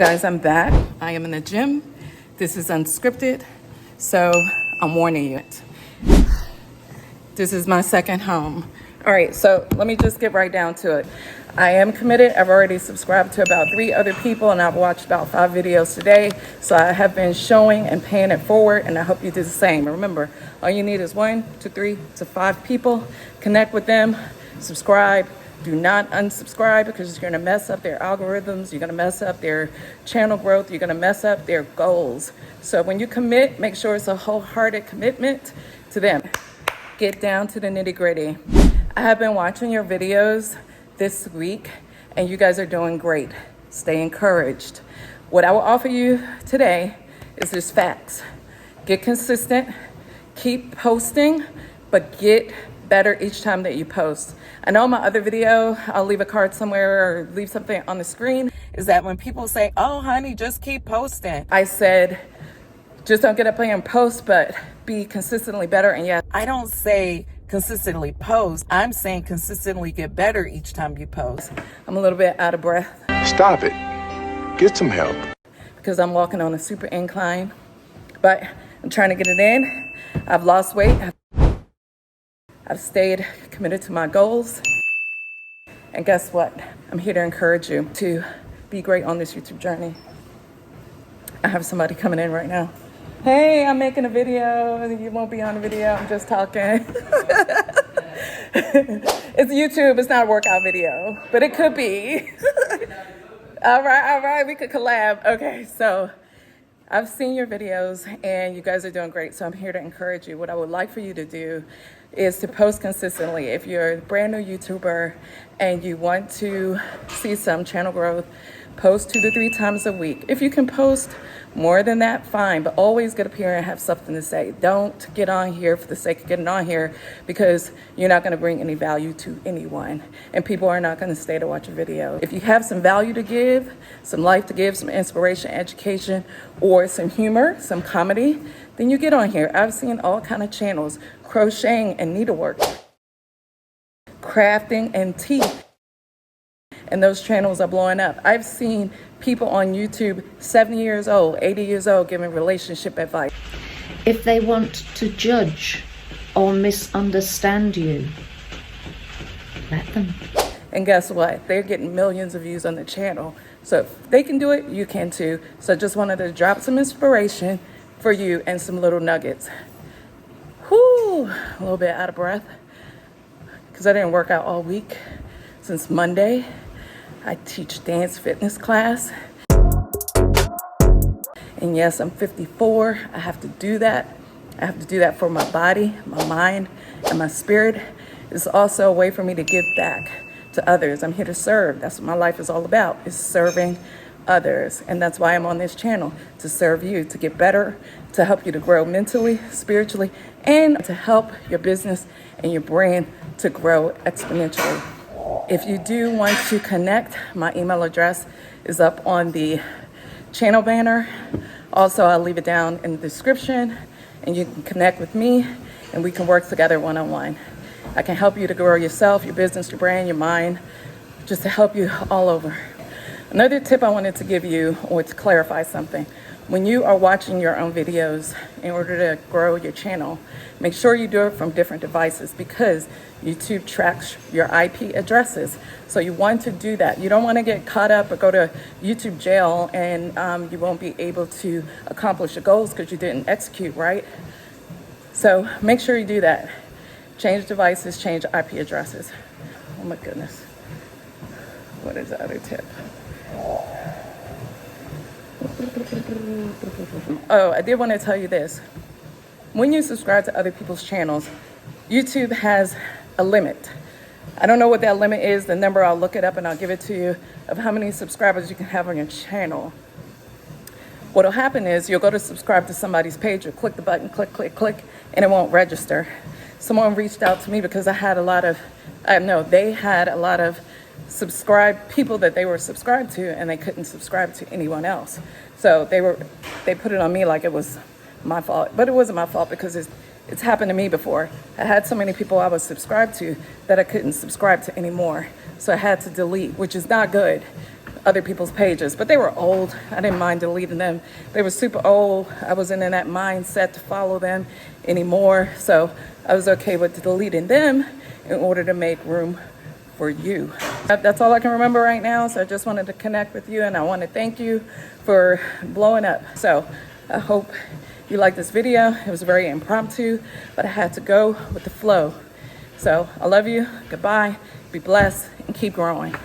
Guys, I'm back. I am in the gym. This is unscripted, so I'm warning you. This is my second home. All right, so let me just get right down to it. I am committed. I've already subscribed to about 3 other people, and I've watched about 5 videos today. So I have been showing and paying it forward, and I hope you do the same. And remember, all you need is 1 to 3 to 5 people. Connect with them, subscribe. Do not unsubscribe because you're going to mess up their algorithms. You're going to mess up their channel growth. You're going to mess up their goals. So when you commit, make sure it's a wholehearted commitment to them. Get down to the nitty-gritty. I have been watching your videos this week, and you guys are doing great. Stay encouraged. What I will offer you today is just facts. Get consistent. Keep posting, but get better each time that you post. I know my other video, I'll leave a card somewhere or leave something on the screen, is that when people say, oh, honey, just keep posting. I said, just don't get up there and post, but be consistently better. And yes, I don't say consistently post. I'm saying consistently get better each time you post. I'm a little bit out of breath. Stop it. Get some help. Because I'm walking on a super incline, but I'm trying to get it in. I've lost weight. I've stayed committed to my goals. And guess what? I'm here to encourage you to be great on this YouTube journey. I have somebody coming in right now. Hey, I'm making a video. You won't be on the video. I'm just talking. It's YouTube. It's not a workout video, but it could be. All right. We could collab. Okay, so I've seen your videos and you guys are doing great. So I'm here to encourage you. What I would like for you to do is to post consistently. If you're a brand new YouTuber and you want to see some channel growth, post 2 to 3 times a week. If you can post more than that, fine, but always get up here and have something to say. Don't get on here for the sake of getting on here because you're not gonna bring any value to anyone and people are not gonna stay to watch a video. If you have some value to give, some life to give, some inspiration, education, or some humor, some comedy, then you get on here. I've seen all kind of channels, crocheting and needlework, crafting and tea. And those channels are blowing up. I've seen people on YouTube 70 years old, 80 years old giving relationship advice. If they want to judge or misunderstand you, let them. And guess what? They're getting millions of views on the channel. So if they can do it, you can too. So just wanted to drop some inspiration for you and some little nuggets. Whew, a little bit out of breath because I didn't work out all week since Monday. I teach dance fitness class. And yes, I'm 54. I have to do that. I have to do that for my body, my mind, and my spirit. It's also a way for me to give back to others. I'm here to serve. That's what my life is all about, is serving others. And that's why I'm on this channel, to serve you, to get better, to help you to grow mentally, spiritually, and to help your business and your brand to grow exponentially. If you do want to connect, my email address is up on the channel banner. Also, I'll leave it down in the description and you can connect with me and we can work together one-on-one. I can help you to grow yourself, your business, your brand, your mind, just to help you all over. Another tip I wanted to give you, or to clarify something, when you are watching your own videos in order to grow your channel, make sure you do it from different devices because YouTube tracks your IP addresses. So you want to do that. You don't want to get caught up or go to YouTube jail and you won't be able to accomplish your goals because you didn't execute right. So make sure you do that. Change devices, change IP addresses. Oh my goodness. What is the other tip? Oh, I did want to tell you this. When you subscribe to other people's channels, YouTube has a limit. I don't know what that limit is, the number, I'll look it up and I'll give it to you, of how many subscribers you can have on your channel. What'll happen is you'll go to subscribe to somebody's page, you'll click the button, click, and it won't register. Someone reached out to me because they had a lot of people that they were subscribed to and they couldn't subscribe to anyone else. So they put it on me like it was my fault, but it wasn't my fault because it's happened to me before. I had so many people I was subscribed to that I couldn't subscribe to anymore. So I had to delete, which is not good other people's pages, but they were old. I didn't mind deleting them. They were super old. I wasn't in that mindset to follow them anymore. So I was okay with deleting them in order to make room for you. That's all I can remember right now. So I just wanted to connect with you, and I want to thank you for blowing up. So I hope you like this video. It was very impromptu, but I had to go with the flow. So I love you. Goodbye. Be blessed and keep growing.